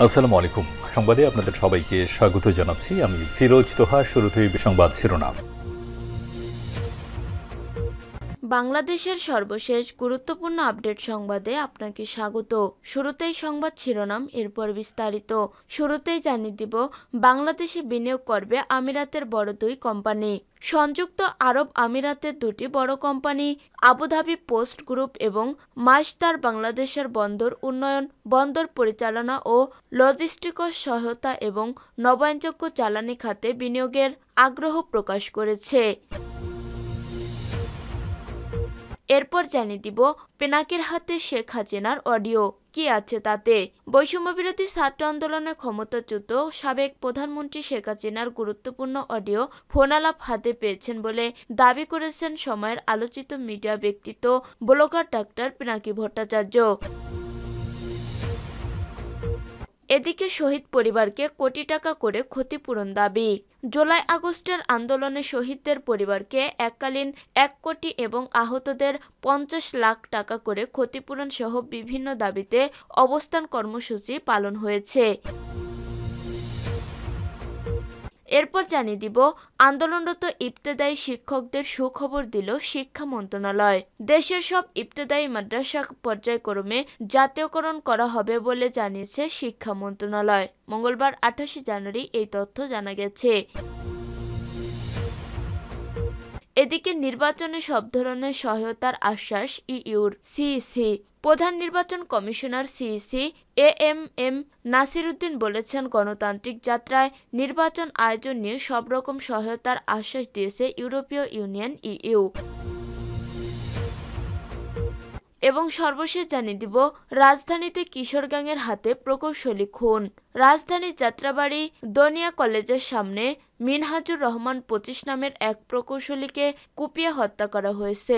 আসসালামু আলাইকুম। সংবাদে আপনাদের সবাইকে স্বাগত জানাচ্ছি। আমি ফিরোজ তোহা। শুরুতেই সংবাদ শিরোনাম। বাংলাদেশের সর্বশেষ গুরুত্বপূর্ণ আপডেট সংবাদে আপনাকে স্বাগত। শুরুতেই সংবাদ শিরোনাম, এরপর বিস্তারিত। শুরুতেই জানিয়ে দিব, বাংলাদেশে বিনিয়োগ করবে আমিরাতের বড় দুই কোম্পানি। সংযুক্ত আরব আমিরাতের দুটি বড় কোম্পানি আবুধাবি পোস্ট গ্রুপ এবং মাস্টার বাংলাদেশের বন্দর উন্নয়ন, বন্দর পরিচালনা ও লজিস্টিক্স সহায়তা এবং নবায়নযোগ্য জ্বালানি খাতে বিনিয়োগের আগ্রহ প্রকাশ করেছে। এরপর জানিয়ে দিব, পিনাকির হাতে শেখ হাসিনার অডিও, কি আছে তাতে। বৈষম্যবিরোধী ছাত্র আন্দোলনে ক্ষমতাচ্যুত সাবেক প্রধানমন্ত্রী শেখ হাসিনার গুরুত্বপূর্ণ অডিও ফোনালাপ হাতে পেয়েছেন বলে দাবি করেছেন সময়ের আলোচিত মিডিয়া ব্যক্তিত্ব ব্লগার ডাক্তার পিনাকি ভট্টাচার্য। এদিকে শহীদ পরিবারকে কোটি টাকা করে ক্ষতিপূরণ দাবি। জুলাই আগস্টের আন্দোলনে শহীদদের পরিবারকে এককালীন 1 কোটি এবং আহতদের 50 লাখ টাকা করে ক্ষতিপূরণ সহ বিভিন্ন দাবিতে অবস্থান কর্মসূচি পালন হয়েছে। এরপর জানিয়ে দিব, আন্দোলনরত ইবতেদায়ী শিক্ষকদের সুখবর দিল শিক্ষা মন্ত্রণালয়। দেশের সব ইবতেদায়ী মাদ্রাসা পর্যায়ক্রমে জাতীয়করণ করা হবে বলে জানিয়েছে শিক্ষা মন্ত্রণালয়। মঙ্গলবার 28 জানুয়ারি এই তথ্য জানা গেছে। এদিকে নির্বাচনে সব ধরনের সহায়তার আশ্বাস ইইউর। সিইসি প্রধান নির্বাচন commissioner CEC AMM Nasir Uddin বলেছেন, গণতান্ত্রিক যাত্রায় নির্বাচন আয়োজন নিয়ে সব রকম সহায়তার আশ্বাস দিয়েছে ইউরোপীয় ইউনিয়ন ইইউ। এবং সর্বশেষ জানিয়ে দিব, রাজধানীতে কিশোর গ্যাংয়ের হাতে প্রকৌশলী খুন। রাজধানীর যাত্রাবাড়ি দনিয়া কলেজের সামনে মিনহাজুর রহমান 25 নামের এক প্রকৌশলীকে কুপিয়ে হত্যা করা হয়েছে।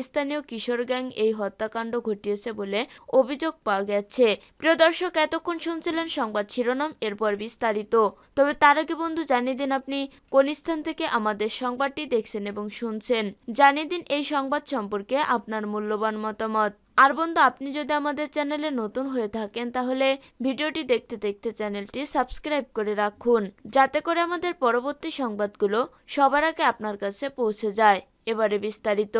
স্থানীয় কিশোর গ্যাং এই হত্যাকাণ্ড ঘটিয়েছে বলে অভিযোগ পাওয়া গেছে। প্রিয় দর্শক, এতক্ষণ শুনছিলেন সংবাদ শিরোনাম, এরপর বিস্তারিত। তবে তার আগে বন্ধু জানিয়ে দিন আপনি কোন স্থান থেকে আমাদের সংবাদটি দেখছেন এবং শুনছেন। জানিয়ে দিন এই সংবাদ সম্পর্কে আপনার মূল্যবান মতামত। আর বন্ধু, আপনি যদি আমাদের চ্যানেলে নতুন হয়ে থাকেন তাহলে ভিডিওটি দেখতে দেখতে চ্যানেলটি সাবস্ক্রাইব করে রাখুন, যাতে করে আমাদের পরবর্তী সংবাদগুলো সবার আগে আপনার কাছে পৌঁছে যায়। এবারে বিস্তারিত।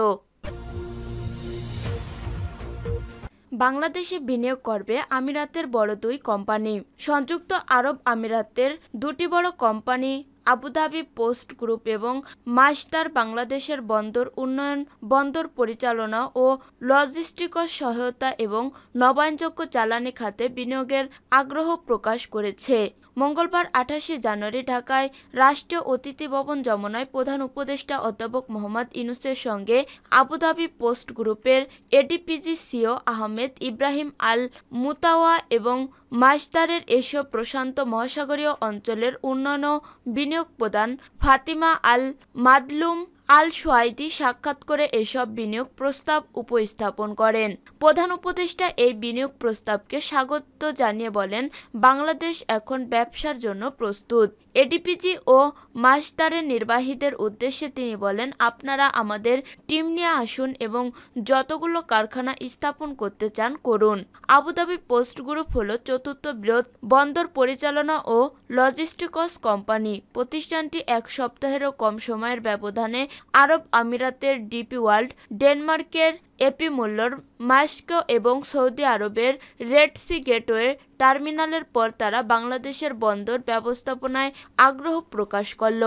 বাংলাদেশে বিনিয়োগ করবে আমিরাতের বড় দুই কোম্পানি। সংযুক্ত আরব আমিরাতের দুটি বড় কোম্পানি আবুধাবি পোস্ট গ্রুপ এবং মাস্টার বাংলাদেশের বন্দর উন্নয়ন, বন্দর পরিচালনা ও লজিস্টিক্স সহায়তা এবং নবায়নযোগ্য জ্বালানি খাতে বিনিয়োগের আগ্রহ প্রকাশ করেছে। মঙ্গলবার 28 জানুয়ারি ঢাকায় রাষ্ট্রীয় অতিথি ভবন যমুনায় প্রধান উপদেষ্টা অধ্যাপক মোহাম্মদ ইউনূসের সঙ্গে আবুধাবি পোস্ট গ্রুপের এডিপিজি সিও আহমেদ ইব্রাহিম আল মুতাওয়া এবং মাস্টারের এশীয় প্রশান্ত মহাসাগরীয় অঞ্চলের উন্নয়ন ও বিনিয়োগ প্রধান ফাতিমা আল মাদলুম আল সোয়াইদি সাক্ষাৎ করে এসব বিনিয়োগ প্রস্তাব উপস্থাপন করেন। প্রধান উপদেষ্টা এই বিনিয়োগ প্রস্তাবকে স্বাগত জানিয়ে বলেন, বাংলাদেশ এখন ব্যবসার জন্য প্রস্তুত। এডিপিজি ও মাস্টারের নির্বাহীদের উদ্দেশ্যে তিনি বলেন, আপনারা আমাদের টিম নিয়ে আসুন এবং যতগুলো কারখানা স্থাপন করতে চান করুন। আবুধাবি পোস্ট গ্রুপ হলো চতুর্থ বৃহৎ বন্দর পরিচালনা ও লজিস্টিক্স কোম্পানি। প্রতিষ্ঠানটি 1 সপ্তাহেরও কম সময়ের ব্যবধানে আরব আমিরাতের ডিপি ওয়ার্ল্ড, ডেনমার্কের এপি মুল্লর, মাস্কো এবং সৌদি আরবের রেড সি গেটওয়ে টার্মিনালের পর তারা বাংলাদেশের বন্দর ব্যবস্থাপনায় আগ্রহ প্রকাশ করল।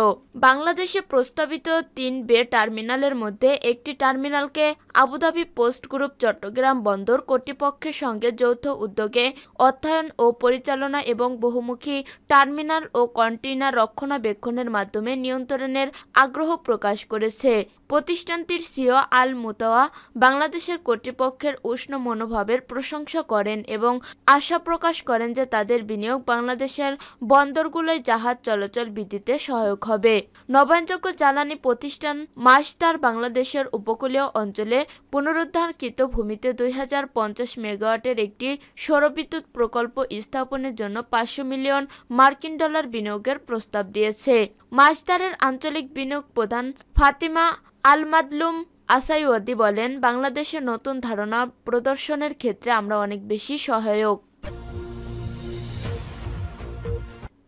বাংলাদেশে প্রস্তাবিত 3 বে টার্মিনালের মধ্যে একটি টার্মিনালকে আবুধাবি পোস্ট গ্রুপ চট্টগ্রাম বন্দর কর্তৃপক্ষের সঙ্গে যৌথ উদ্যোগে অর্থায়ন ও পরিচালনা এবং বহুমুখী টার্মিনাল ও কন্টেইনার রক্ষণাবেক্ষণের মাধ্যমে নিয়ন্ত্রণের আগ্রহ প্রকাশ করেছে। প্রতিষ্ঠানটির সিও আল মুতাওয়া বাংলাদেশের কর্তৃপক্ষের উষ্ণ মনোভাবের প্রশংসা করেন এবং আশা প্রকাশ করেন যে তাদের বিনিয়োগ বাংলাদেশের বন্দরগুলোয় জাহাজ চলাচল বৃদ্ধিতে সহায়ক হবে। নবায়নযোগ্য জ্বালানি প্রতিষ্ঠান মাস্টার বাংলাদেশের উপকূলীয় অঞ্চলে পুনরুদ্ধারকৃত ভূমিতে 2050 মেগাওয়াটের একটি সৌরবিদ্যুৎ প্রকল্প স্থাপনের জন্য 500 মিলিয়ন মার্কিন ডলার বিনিয়োগের প্রস্তাব দিয়েছে। মাস্টারের আঞ্চলিক বিনিয়োগ প্রধান ফাতিমা আল মাদলুম আসাইওয়াদি বলেন, বাংলাদেশের নতুন ধারণা প্রদর্শনের ক্ষেত্রে আমরা অনেক বেশি সহায়ক।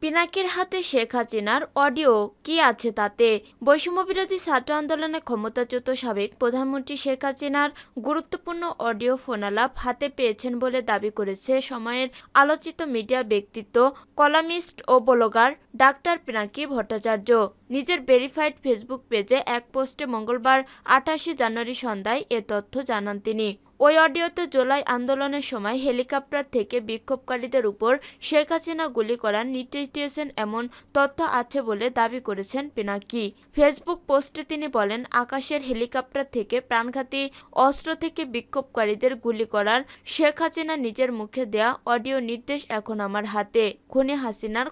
পিনাকির হাতে শেখ হাসিনার অডিও কি আছে তাতে? বৈষম্যবিরোধী ছাত্র আন্দোলনে ক্ষমতাচ্যুত সাবেক প্রধানমন্ত্রী শেখ হাসিনার গুরুত্বপূর্ণ অডিও ফোনালাপ হাতে পেয়েছেন বলে দাবি করেছে সময়ের আলোচিত মিডিয়া ব্যক্তিত্ব, কলামিস্ট ও ব্লগার ডাক্তার পিনাকি ভট্টাচার্য। নিজের ভেরিফাইড ফেসবুক পেজে এক পোস্টে মঙ্গলবার 28 জানুয়ারি সন্ধ্যায় এ তথ্য জানান তিনি। ওই অডিওতে জুলাই আন্দোলনের সময় হেলিকপ্টার থেকে বিক্ষোভকারীদের উপর শেখ হাসিনা গুলি করার নির্দেশ দিয়েছেন এমন তথ্য আছে বলে দাবি করেছেন পিনাকি। ফেসবুক পোস্টে তিনি বলেন, আকাশের হেলিকপ্টার থেকে প্রাণঘাতী অস্ত্র থেকে বিক্ষোভকারীদের গুলি করার শেখ হাসিনা নিজের মুখে দেয়া অডিও নির্দেশ এখন আমার হাতে। খুনি হাসিনার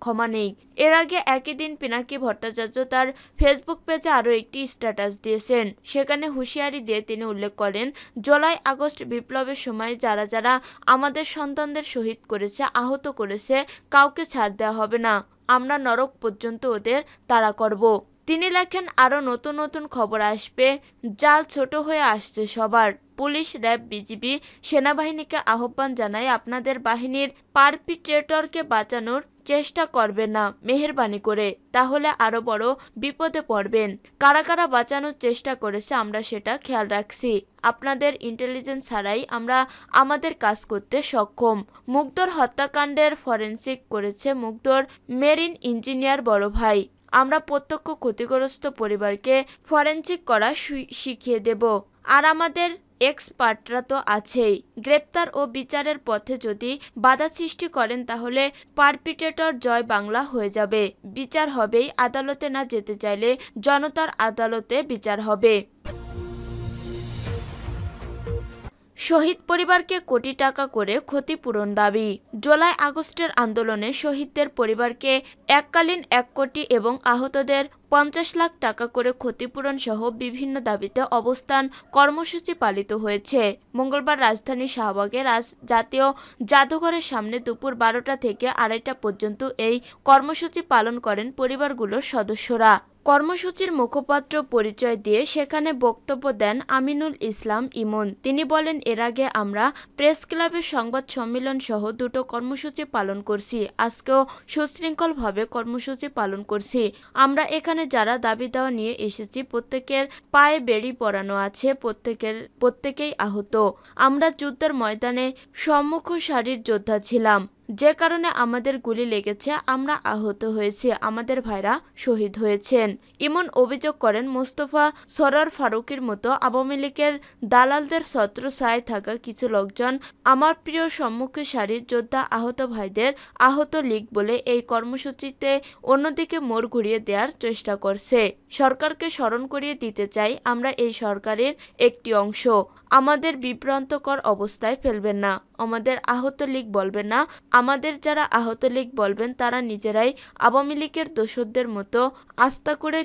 ক্ষমা নেই। এর আগে একই দিন পিনাকি ভট্টাচার্য তার ফেসবুক পেজে আরও একটি স্ট্যাটাস দিয়েছেন। সেখানে হুঁশিয়ারি দিয়ে তিনি উল্লেখ করেন, জুলাই আগস্ট বিপ্লবের সময় যারা যারা আমাদের সন্তানদের শহীদ করেছে, আহত করেছে, কাউকে ছাড় দেওয়া হবে না। আমরা নরক পর্যন্ত ওদের তাড়া করব। তিনি লেখেন, আরও নতুন নতুন খবর আসবে। জাল ছোট হয়ে আসছে সবার। পুলিশ, র্যাব, বিজিবি, সেনাবাহিনীকে আহ্বান জানাই, আপনাদের বাহিনীর পারপিট্রেটরকে বাঁচানোর চেষ্টা করবেন না মেহেরবানি করে, তাহলে আরো বড় বিপদে পড়বেন। কারা কারা বাঁচানোর চেষ্টা করেছে আমরা সেটা খেয়াল রাখছি। আপনাদের ইন্টেলিজেন্স ছাড়াই আমরা আমাদের কাজ করতে সক্ষম। মুগ্ধর হত্যাকাণ্ডের ফরেনসিক করেছে মুগ্ধর মেরিন ইঞ্জিনিয়ার বড় ভাই। আমরা প্রত্যক্ষ ক্ষতিগ্রস্ত পরিবারকে ফরেনসিক করা শিখিয়ে দেব। আর আমাদের এক্সপার্টরা তো আছেই। গ্রেপ্তার ও বিচারের পথে যদি বাধা সৃষ্টি করেন তাহলে পারপিটেটর জয় বাংলা হয়ে যাবে। বিচার হবেই। আদালতে না যেতে চাইলে জনতার আদালতে বিচার হবে। শহীদ পরিবারকে কোটি টাকা করে ক্ষতিপূরণ দাবি। জুলাই আগস্টের আন্দোলনে শহীদদের পরিবারকে এককালীন 1 কোটি এবং আহতদের 50 লাখ টাকা করে ক্ষতিপূরণ সহ বিভিন্ন দাবিতে অবস্থান কর্মসূচি পালিত হয়েছে। মঙ্গলবার রাজধানীর শাহবাগে জাতীয় জাদুঘরের সামনে দুপুর 12টা থেকে 2:30 পর্যন্ত এই কর্মসূচি পালন করেন পরিবারগুলোর সদস্যরা। কর্মসূচির মুখপাত্র পরিচয় দিয়ে সেখানে বক্তব্য দেন আমিনুল ইসলাম ইমন। তিনি বলেন, এর আগে আমরা প্রেস ক্লাবের সংবাদ সম্মেলন সহ 2টো কর্মসূচি পালন করছি। আজকেও সুশৃঙ্খলভাবে কর্মসূচি পালন করছি। আমরা এখানে যারা দাবি দেওয়া নিয়ে এসেছি প্রত্যেকের পায়ে বেড়ি পরানো আছে, প্রত্যেকেই আহত। আমরা যুদ্ধের ময়দানে সম্মুখ সারির যোদ্ধা ছিলাম, যে কারণে আমাদের গুলি লেগেছে, আমরা আহত হয়েছি, আমাদের ভাইরা শহীদ হয়েছেন। ইমন অভিযোগ করেন, মোস্তফা সরোয়ার ফারুকীর মতো আওয়ামী লীগের দালালদের ছত্রছায়ায় থাকা কিছু লোকজন আমার প্রিয় সম্মুখে সারির যোদ্ধা আহত ভাইদের আহত লীগ বলে এই কর্মসূচিতে অন্যদিকে মোড় ঘুরিয়ে দেওয়ার চেষ্টা করছে। সরকারকে স্মরণ করিয়ে দিতে চাই, আমরা এই সরকারের একটি অংশ। আমাদের বিভ্রান্তকর অবস্থায় ফেলবেন না। আমাদের আহত লীগ বলবেন না। আমাদের যারা আহত লীগ বলবেন তারা নিজেরাই আওয়ামী লীগের দোসরদের মতো আস্থা করে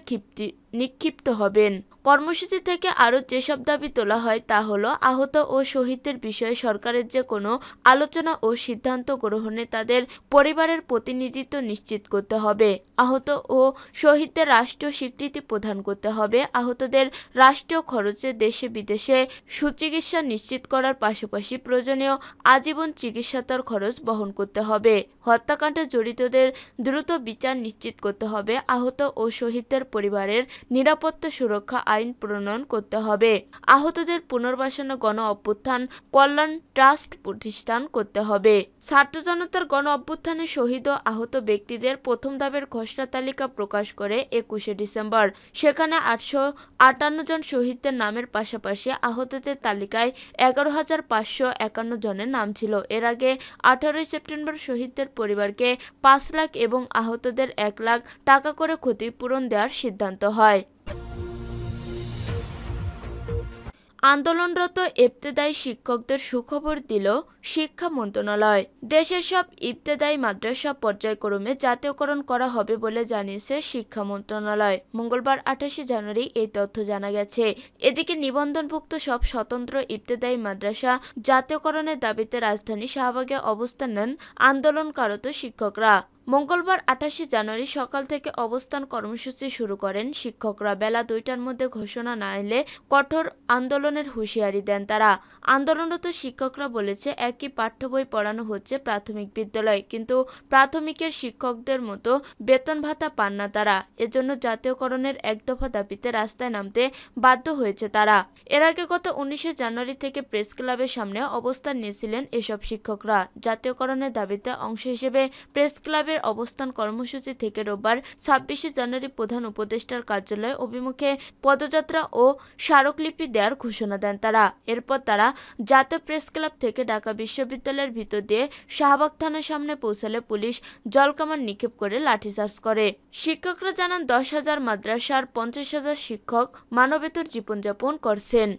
নিক্ষিপ্ত হবেন। কর্মসূচি থেকে আরও যেসব দাবি তোলা হয় তা হলো, আহত ও শহীদদের বিষয়ে সরকারের যে কোনো আলোচনা ও সিদ্ধান্ত গ্রহণে তাদের পরিবারের প্রতিনিধিত্ব নিশ্চিত করতে হবে। আহত ও শহীদদের রাষ্ট্রীয় স্বীকৃতি প্রদান করতে হবে। আহতদের রাষ্ট্রীয় খরচে দেশে বিদেশে সুচিকিৎসা নিশ্চিত করার পাশাপাশি প্রয়োজনীয় আজীবন চিকিৎসার খরচ বহন করতে হবে। হত্যাকাণ্ডে জড়িতদের দ্রুত বিচার নিশ্চিত করতে হবে। আহত ও শহীদদের পরিবারের নিরাপত্তা সুরক্ষা আইন প্রণয়ন করতে হবে। আহতদের পুনর্বাসন গণ অভ্যুত্থান কল্যাণ ট্রাস্ট প্রতিষ্ঠান করতে হবে। ছাত্র জনতার গণ অভ্যুত্থানে শহীদ ও আহত ব্যক্তিদের প্রথম ধাপের খসড়া তালিকা প্রকাশ করে 21শে ডিসেম্বর। সেখানে 858 জন শহীদদের নামের পাশাপাশি আহতদের তালিকায় 11,551 জনের নাম ছিল। এর আগে 18 সেপ্টেম্বর শহীদদের পরিবারকে 5 লাখ এবং আহতদের 1 লাখ টাকা করে ক্ষতিপূরণ দেওয়ার সিদ্ধান্ত হয়। আন্দোলনরত ইবতেদায়ী শিক্ষকদের সুখবর দিল শিক্ষা মন্ত্রণালয়। দেশের সব ইবতেদায়ী মাদ্রাসা পর্যায়ক্রমে জাতীয়করণ করা হবে বলে জানিয়েছে শিক্ষা মন্ত্রণালয়। মঙ্গলবার 28 জানুয়ারি এই তথ্য জানা গেছে। এদিকে নিবন্ধনভুক্ত সব স্বতন্ত্র ইবতেদায়ী মাদ্রাসা জাতীয়করণের দাবিতে রাজধানী শাহবাগে অবস্থান নেন আন্দোলনরত শিক্ষকরা। মঙ্গলবার 28 জানুয়ারি সকাল থেকে অবস্থান কর্মসূচি শুরু করেন শিক্ষকরা। বেলা 2টার মধ্যে ঘোষণা না এলে কঠোর আন্দোলনের হুঁশিয়ারি দেন তারা। আন্দোলনরত শিক্ষকরা বলেছে, একই পাঠ্য বই পড়ানো হচ্ছে প্রাথমিক বিদ্যালয়, কিন্তু প্রাথমিকের শিক্ষকদের মতো বেতন ভাতা পান না তারা। এজন্য জাতীয়করণের এক দফা দাবিতে রাস্তায় নামতে বাধ্য হয়েছে তারা। এর আগে গত 19 জানুয়ারি থেকে প্রেস ক্লাবের সামনে অবস্থান নিয়েছিলেন এসব শিক্ষকরা। জাতীয়করণের দাবিতে অংশ হিসেবে প্রেস ক্লাবের অবস্থান কর্মসূচি থেকে রোববার 26 জানুয়ারি প্রধান উপদেষ্টার কার্যালয় অভিমুখে পদযাত্রা ও স্মারকলিপি দেওয়ার ঘোষণা দেন তারা। এরপর তারা জাতীয় প্রেস ক্লাব থেকে ঢাকা বিশ্ববিদ্যালয়ের ভিতর দিয়ে শাহবাগ থানার সামনে পৌঁছালে পুলিশ জলকামান নিক্ষেপ করে লাঠিচার্জ করে। শিক্ষকরা জানান, 10,000 মাদ্রাসার 50,000 শিক্ষক মানবেতর জীবনযাপন করছেন।